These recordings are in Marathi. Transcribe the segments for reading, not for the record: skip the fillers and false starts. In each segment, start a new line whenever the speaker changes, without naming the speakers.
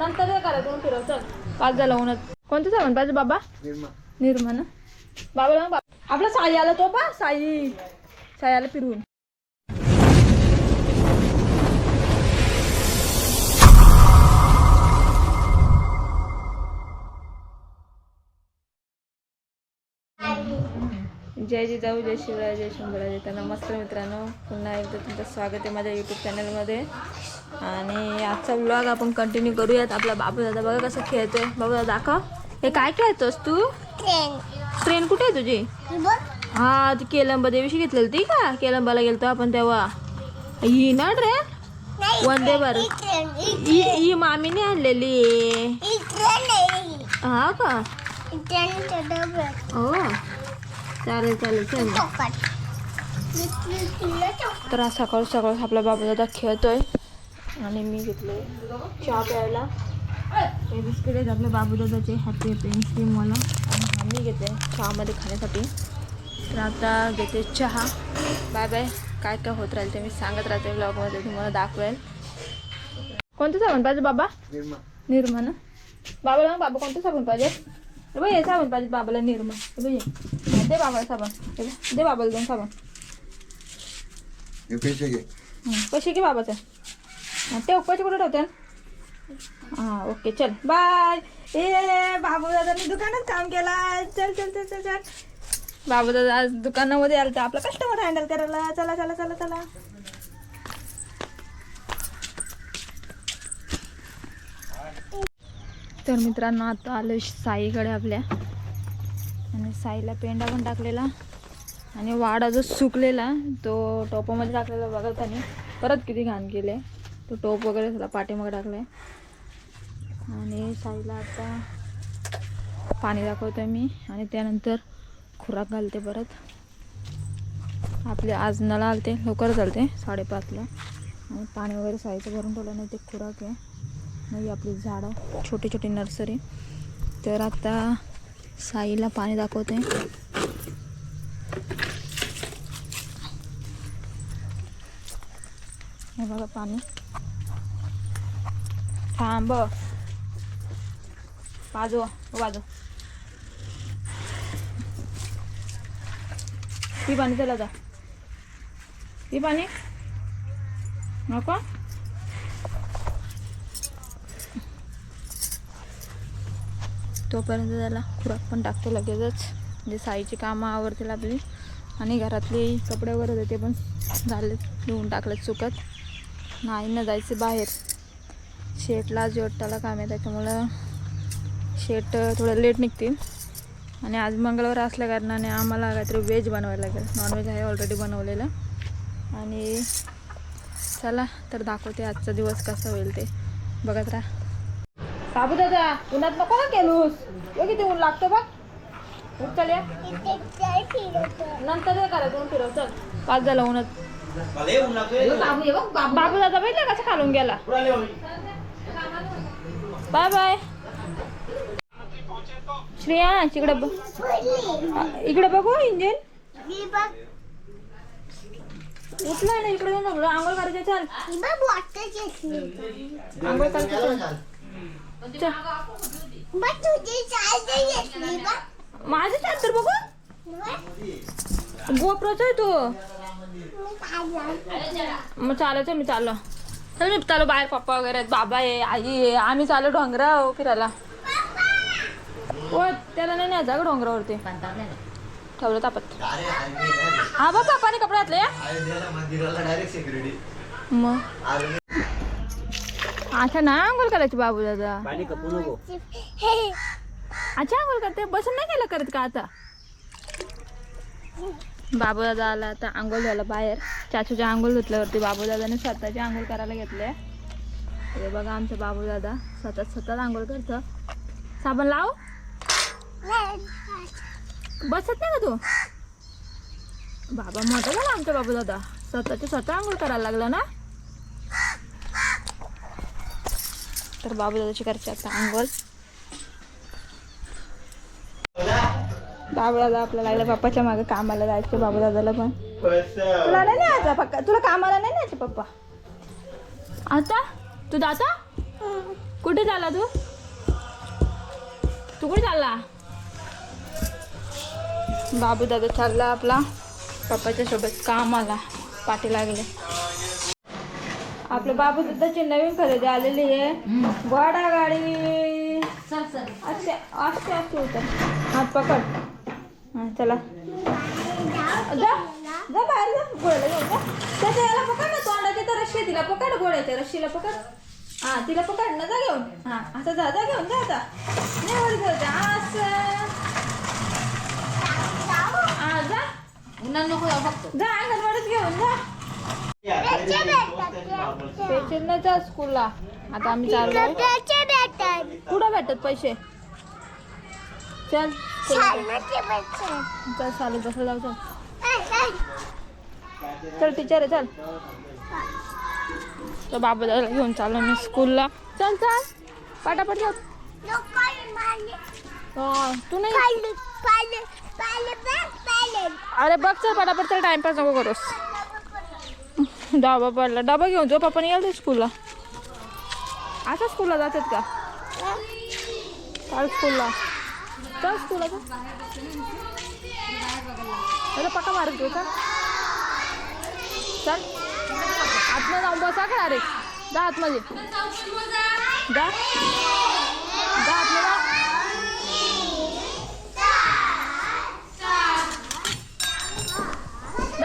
नंतर हे करायचं फिरव. चल 5 झालं उन्हात. कोणतं साबण पाहिजे बाबा? निर्मा ना बाबा. आपला साई आला तो पा साई आला फिरवून. जय जिजाऊ, जय शिवराय, जय शंभूराज. तर नमस्कार मित्रांनो, पुन्हा एकदा तुमचं स्वागत आहे माझ्या यूट्यूब चॅनलमध्ये. आणि आजचा व्लॉग आपण कंटिन्यू करूयात. आपला बाबू दादा बघा कसं खेळतोय. बाबू दादा दाखव, हे काय खेळतोस तू? ट्रेन कुठे आहे तुझी? हा ती केलंबा दिवशी घेतलेली ती का? केलंबाला गेलतो आपण तेव्हा. ही ना ट्रेन वंदे भारत ही मामीने आणलेली. हा का? हो चालेल चालेल चल. तर आज सकाळ सकाळ आपला बाबू दादा खेळतोय आणि मी घेतले चहा प्यायला. हे बिस्किट आहेत आपल्या बाबू दादाचे हॅपी पेन्सिलवाला. आणि आम्ही घेते चहामध्ये खाण्यासाठी. तर आता घेते चहा. Bye bye. काय काय होत राहील ते मी सांगत राहते ब्लॉगमध्ये, तुम्हाला दाखवेल. कोणतं साबण पाहिजे बाबा? निर्मा ना बाबाला. बाबा कोणतं साबण पाहिजे? बाई हे साबण पाहिजे बाबाला, निर्मा. बाई दे बाबाला साबण. दे बाबाला 2 साबण. पैसे घे बाबाचं. ते पैसे कुठे ठेवते? हां ओके चल बाय. ए बाबू दादानी दुकानात काम केला. चल चल चल चल चल. बाबू दादा आज दुकानामध्ये आलं तर आपला कस्टमर हँडल करायला. चला चला चला चला. तर मित्रांनो आता आलो साईकडे आपल्या. आणि साईला पेंडा पण टाकलेला आणि वाडा जो सुकलेला तो टोपामध्ये टाकलेला. बघा त्याने परत किती घाण केले. तो टोप वगैरे त्याला पाठीमागे टाकलाय. आणि साईला आता पाणी दाखवतोय मी आणि त्यानंतर खुराक घालते परत. आपले आज नळा आलते लवकर चालते 5:30ला. आणि पाणी वगैरे साईचं भरून ठेवलं नाही. ते खुराक आहे नाही आपली झाडं छोटी छोटी नर्सरी. तर आता साईला पाणी दाखवते. हे बघा पाणी. थांब वाजव वाजव. ही पाणी चला जा. ही पाणी नको. तोपर्यंत त्याला खुराक पण टाकतो लगेचच. म्हणजे साईची कामं आवरतील आपली. आणि घरातले कपडे वगैरे होते ते पण झाले धुवून टाकलेत सुकत. नाही ना जायचं बाहेर. शेटला जोटाला काम आहे त्याच्यामुळं शेट थोडं लेट निघतील. आणि आज मंगळवार असल्या कारणाने आम्हाला काहीतरी व्हेज बनवायला लागेल. नॉनव्हेज आहे ऑलरेडी बनवलेलं. आणि चला तर दाखवते आजचा दिवस कसा होईल ते बघत राहा. बाबू दादा उन्हात नको ना केलूस. किती ऊन लागतो बघ. चल या नंतर हे करायचं फिरव. चल 5 झालं उन्हात. बाबू दादा बघितलं कसं खालून गेला. Bye bye. श्रेया इकडे बघ. इकडे बघू इंजिन उठला ना. इकडे येऊन बघ. आंघोळ करायचे. चल आंघोळ करायचं. माझं चार्जर बघू. गोप्रोच आहे तो. मग चालायचं. मी चाललो. चल मी चालू बाहेर. पप्पा वगैरे आहेत, बाबा आहे, आई आहे. आम्ही चालू डोंगरावर फिरायला. हो त्याला नाही न्यायचा का डोंगरावरती ठेवलं तापत. हा बघ पापाने कपडे घातले. मग अच्छा ना आंघोळ करायची बाबू दादा. अच्छा आंघोळ करते. बसून नाही केलं करत का आता? बाबू दादा आला आता आंघोळ झाला बाहेर. चाचूच्या आंघोळ धुतल्यावरती बाबू दादाने स्वतःची आंघोळ करायला घेतले. हे बघा आमचा बाबू दादा स्वतःच आंघोळ करतं. साबण लाव. बसत नाही का तू? बाबा मोठा झाला आमचा बाबू दादा. स्वतः आंघोळ करायला लागला ना. तर बाबू दादाची करते आता आंघोळ. बाबू दादा आपल्याला लागला पप्पाच्या मागे कामाला जायचं. बाबू दादाला पण तुला नाही न्यायचा पक्का. तुला कामाला नाही न्यायचं पप्पा. आता तू जाता कुठे चालला तू? तू कुठे चालला? बाबू दादा चालला आपला पप्पाच्या सोबत कामाला. पाठी लागले. आपल्या बाबू दादाची नवीन खरेदी आलेली आहे. घोडा गाडी. असे असे असे होतं. हात पकड. हां चला जा जा बाहेर जा. घोड्याला घेऊन जा. त्याच्या याला पकड ना. तोंडाची तर रस्सी तिला पकड. घोड्याच्या रस्सीला पकड. हां तिला पकड ना. जा घेऊन. हां असं जा जा घेऊन जा. आता नाही वर घेऊ जा. असं हां जा. नको फक्त जा. अंगणवाडीत घेऊन जा. पेशंटचा स्कूलला. आता आम्ही चाललो. कुठं भेटतात पैसे? चल चल चालेल. बसला जाऊ. चल चल टीचर आहे. चल तर बाबा दादाला घेऊन चाललो मी स्कूलला. चल चल पटापट जा. तू नाही. अरे बघ चल पटापट. चल टाइमपास नको करूस. डबा पडला. डबा घेऊन जो पप्पाने गेलं स्कूलला. असं स्कूलला जातात का? चाल स्कूलला. चल स्कूलला जा. अरे पक्का मारत तू. चल चल आतमध्ये जाऊन बसा का? अरे जा आतमध्ये जा. जा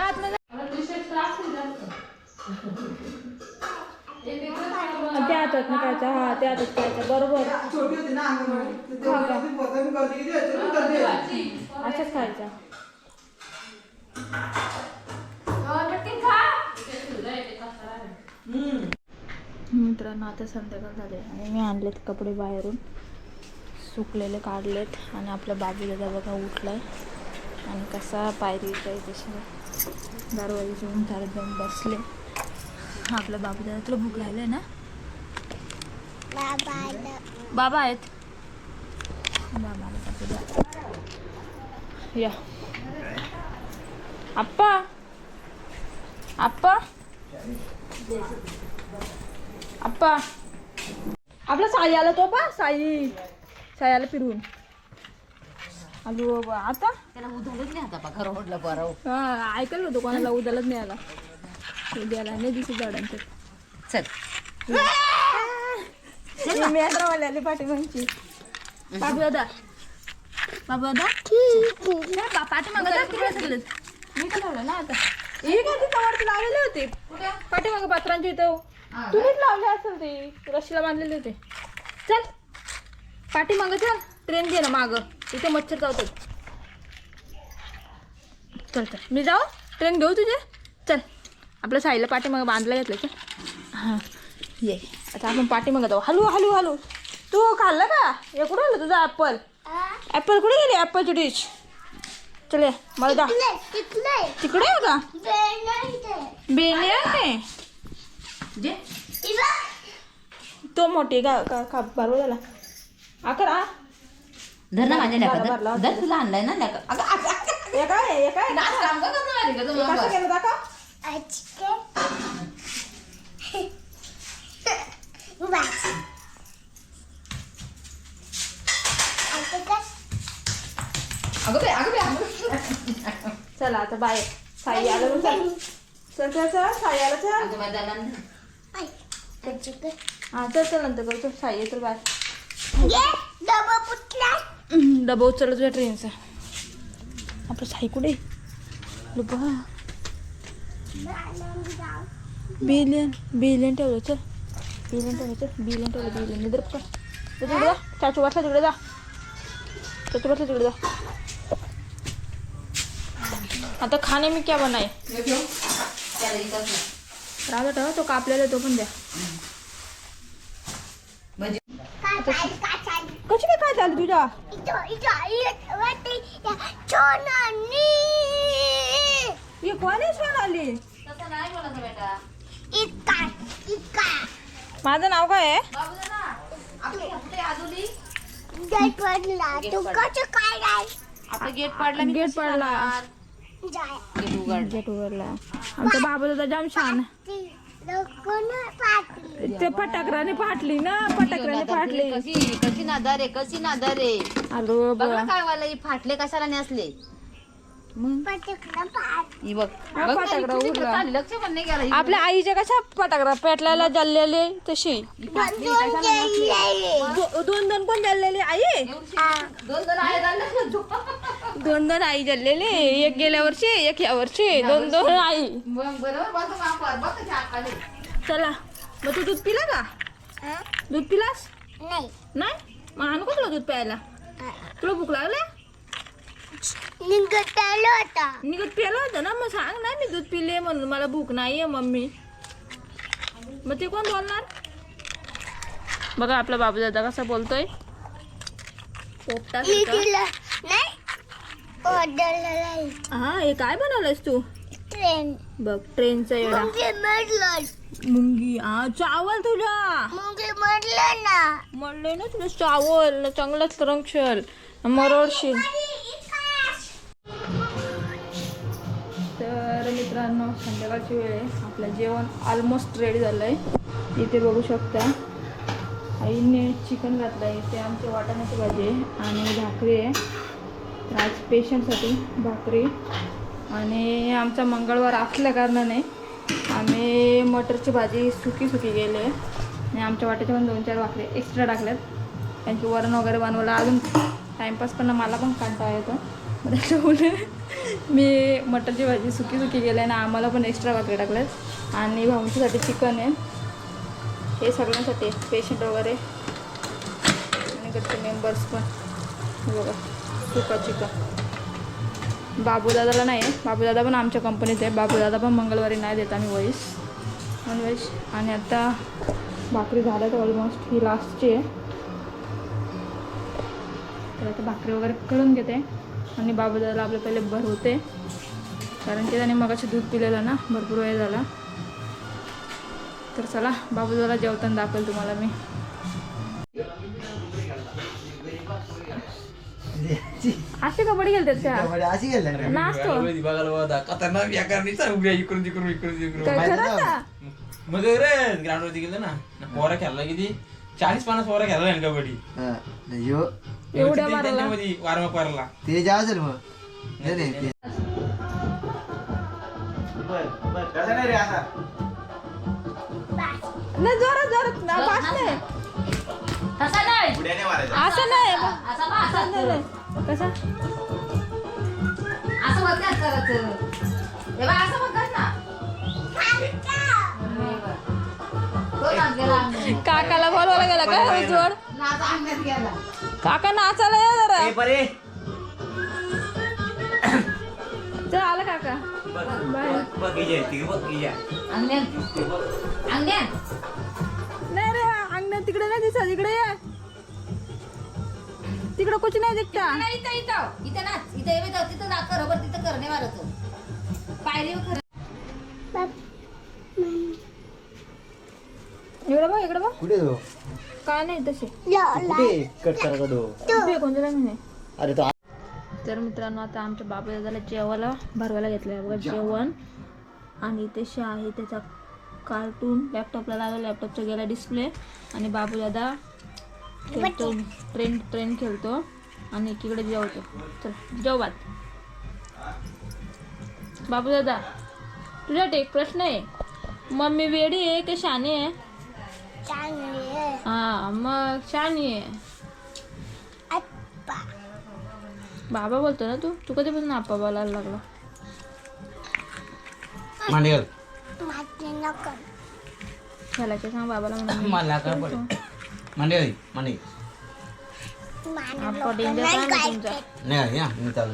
आतमध्ये जा. त्या हातात ना खायचा. हा त्या हातात खायचा. बरोबर. असंच खायचा. मित्रांनो आता संध्याकाळ झाले आणि मी आणलेत कपडे बाहेरून. सुकलेले काढलेत. आणि आपला बाबू दादा बघा उठलाय आणि कसा पायरी आहे तशी दरवाजा उंचारत जाऊन बसले. हा आपला बाबू दादा. तुला भूक लागली आहे ना? बाबा आहेत. बाबा या. आप्पा आप्पा आप्पा. आपला साई आला तो पा. साई आला फिरवून. आलो आता.
त्याला उधळच नाही आता घर ओढलं बरं.
हा ऐकलं होतं कोणाला उद्यालाच नाही आला. उद्याला नाही दिसत झाडांचं.
चल
मी अकरावाले आले पाठीमागची. बाबू दादा बाबू दादा पाठीमाग तिकडे सगळे. मी का लावलं ना आता. हे का ती कवरती लावलेले होते पाठीमाग पात्रांच्या इथं. तुम्हीच लावले असेल. ते रशीला बांधलेले होते. चल पाठीमाग चल. ट्रेन घे ना माग. तिथे मच्छर चावतात. चल चल मी जाऊ. ट्रेन घेऊ तुझे. चल आपल्या साईला पाठीमाग बांधला घेतलं. चल हां ये. आता आपण पाठीमागं जाऊ. हलू हलू हलू. तू खाल्लं का? हे कुठं आलं तुझं ॲपल? ॲपल कुठे गेली? ॲपलची डिश. चल ये मला जा. तिकडे आहे का? बेने आहे तो मोठी का बरोबर झाला. अकरा
धर ना माझ्या लेका. धर तुला आणलाय ना लेका.
काय कसं केलं दाखव. चला आता बाय. साई आलं. चल चल चल चल. साई आलं. चल हां चल चल नंतर करतो. साई येतो बाय. डबा उचलला तुझ्या ट्रेनचा. आपलं साई कुठे? बा बिलियन ठेवलं. चल बिलियन ठेवलं. चल बिलियन ठेवलं. बिलियन इधर पकड. तिकडे जा. चाचू बसला तिकडे जा. चाचू बसला तिकडे जा. आता खाने में क्या बनाए? राजा ठेवा. तो कापलेला तो पण द्या. कशी काय झालं तुझ्या? ये कोण आहे सोनाली? माझं नाव काय आहे? गेट पडला. गेट उघडला. आमचा बाबा दादा जाम छान. ते फटाकराने फाटली ना, फटाकराने फाटली.
कशी नादारे कशी नादारे.
आलो
बघ ना काय वाला फाटले कशाला नसले. मग ही बघ
हा, फटाकडा उडला.
लक्ष पण नाही गेला.
आपल्या आईच्या कशा फटाकरा पेटल्याला जळलेले तशी दोन दोन कोण जळलेले आई. दोन दोन आई जळलेले, एक गेल्या वर्षी एक या वर्षी, दोन दोन आई. चला मग तू दूध पिला का? दूध पिलास नाही? मग आणू का तुला दूध प्यायला? तुला भूक लागल्या? निघत प्यायला होता ना, मग सांग ना मी दूध पिले म्हणून मला भूक नाहीये मम्मी. मग ते कोण बोलणार? बघा आपला बाबू दादा कसा बोलतोय. पोपटा हा, हे काय बनवलंयस तू? बघ ट्रेनचा येडा. मुंगी. हा चावल तुझ्या म्हणले ना तुला चावल चांगलाच रंगशल मरोडशील. तर मित्रांनो संध्याकाळची वेळ आहे. आपलं जेवण ऑलमोस्ट रेडी झालं आहे. इथे बघू शकता आईने चिकन घातलं आहे. इथे आमची वाटाण्याची भाजी आहे आणि भाकरी आहे. तर आज पेशंटसाठी भाकरी. आणि आमचा मंगळवार असल्या कारणाने आम्ही मटरची भाजी सुकी गेली आहे आणि आमच्या वाट्याच्या पण 2-4 भाकरी एक्स्ट्रा टाकल्यात. कारण की वरण वगैरे बनवलं अजून टाईमपास पण मला पण कंटाळा येतो. त्याच्यामुळे मी मटरची भाजी सुकी गेली आहे आणि आम्हाला पण एक्स्ट्रा भाकरी टाकल्यात. आणि भाऊंच्यासाठी चिकन आहे. हे सगळ्यांसाठी पेशंट वगैरे आणि घरचे मेंबर्स पण. बघा सुका चिकन. बाबूदादाला नाही आहे, बाबूदादा पण आमच्या कंपनीत आहे. बाबूदादा पण मंगळवारी नाही देत आम्ही नॉनव्हेज. आणि आता भाकरी झाल्यात ऑलमोस्ट, ही लास्टची आहे. तर आता भाकरी वगैरे करून घेते आणि बाबूदादाला आपले पहिले भरवते. कारण की त्याने मगाशी दूध पिलेलं ना, भरपूर वेळ झाला. तर चला बाबूदादाला जेवताना दाखवेल तुम्हाला मी. असे कबड्डी खेळतात का? नाचतो
ग्राउंडवरती गेलं ना, पोरा खेळला किती 40-50 पोरा खेळला कबड्डी.
एवढ्या मारायला
वारंवार पोराला
ते जा असेल मग.
नाही जोरात जोरात ना, पाच नाही
तसा नाही
असं नाही.
असं बा, असं
नाही. कसा
असं बघत करायचं. हे बा असं बघत ना. तो नाच गेला अंगणात.
काकाला बोलवायला गेला का जोड?
नाच अंगणात गेला.
काका नाचायला या जरा. चल आला काका. बाय.
अंगणात अंगणात
नाही रे अंगणात तिकडे नाही दिसत. इकडे ये. तिकडे कुछ नाही दिसता.
इथं इथं इथं नाच. इथं ये जाऊ. तिथं नाच कर. बरं तिथं करणे मारत पायरीवर खरं.
इकडे बघ इकडे बघ.
कुठे तो?
काय नाही तसे
कुठे कट करा का तो?
कोणत्या नाही.
अरे तो
तर मित्रांनो आता आमच्या बाबू दादाला जेवायला भरवायला घेतलं बघा जेवण. आणि इथे आहे त्याचा कार्टून. लॅपटॉपला लावलं, लॅपटॉपचा गेला डिस्प्ले. आणि बाबू दादा खेळतो, ट्रेन खेळतो आणि एकीकडे जेवतो. चल जेव बात. बाबू दादा तुझ्यासाठी एक प्रश्न आहे. मम्मी वेडी आहे की शानी आहे? हा मग शानी आहे. बाबा बोलतो ना तू. तू कधीपासून आप्पा बोलायला लागला?
मांडेल
खेळायचं सांग बाबाला म्हणून.
मला काय पडे मांडेल मांडे
आप्पा डेंजर काय नाही तुमचा.
नाही या मी चालू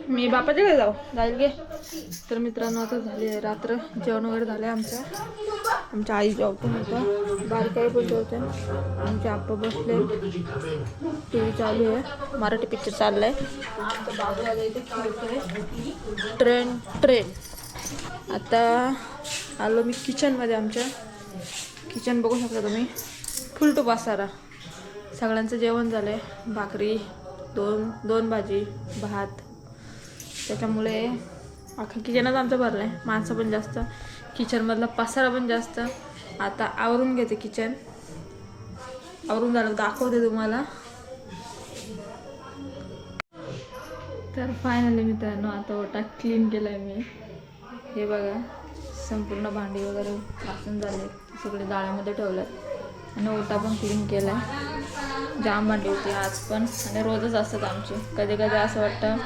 मी बापाच्या घरी जाईल गे. तर मित्रांनो आता झाले रात्र. जेवण वगैरे झालं आमचं. आमच्या आई जॉब पण होतं, बारीक आई पण जेवते. आमचे आप्पा बसले, टी व्ही चालू आहे, मराठी पिक्चर चाललाय. आमचं बाबू आलं इथे खेळतोय. ट्रेन. आता आलो मी किचनमध्ये. आमच्या किचन बघू शकता तुम्ही, फुल टू पसारा. सगळ्यांचं जेवण झालं आहे. भाकरी, दोन भाजी, भात त्याच्यामुळे अख्खा किचनच आमचं भरलं आहे. माणसं पण जास्त, किचनमधला पसारा पण जास्त. आता आवरून घेते किचन. आवरून झालं दाखवते तुम्हाला. तर फायनली मित्रांनो आता ओटा क्लीन केला आहे मी. हे बघा संपूर्ण भांडी वगैरे घासून झाले, सगळे जाळ्यामध्ये ठेवल्यात आणि ओटा पण क्लीन केला आहे. जाम भांडी होती आज पण आणि रोजच असतात आमची. कधी कधी असं वाटतं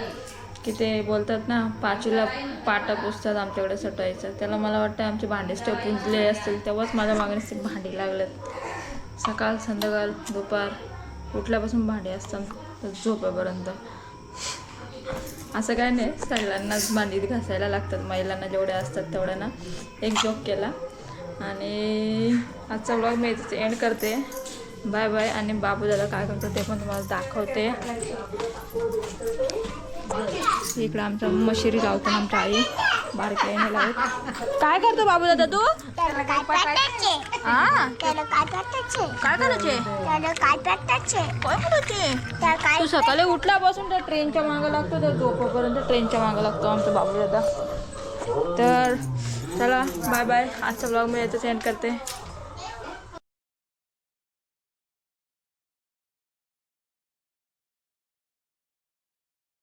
की ते बोलतात ना पाचीला पाटा पुसतात आमच्याकडे सटवायचं, त्याला मला वाटतं आमचे भांडे स्टेप पुंजले असतील तेव्हाच माझ्या मागणीच भांडी लागलेत. सकाळ संध्याकाळ दुपार उठल्यापासून भांडी असतात झोपेपर्यंत. असं काय नाही, सगळ्यांनाच भांडी घासायला लागतात, महिलांना जेवढे असतात तेवढ्यांना. एक जोक केला आणि आजचा व्लॉग मी इथे एंड करते. Bye bye. आणि बाबू दादा काय करतो ते पण तुम्हाला दाखवते. इकडं आमचा मशिरी लावतो आमच्या आई, बारकी नाही लावत. काय करतो बाबू दादा तू? हा काय करायचे? तू सकाळी उठल्यापासून त्या ट्रेनच्या मागं लागतो, त्या झोपेपर्यंत ट्रेनच्या मागं लागतो आमचा बाबू दादा. तर चला बाय बाय. आजचा ब्लॉग मी याचं सेंड करते.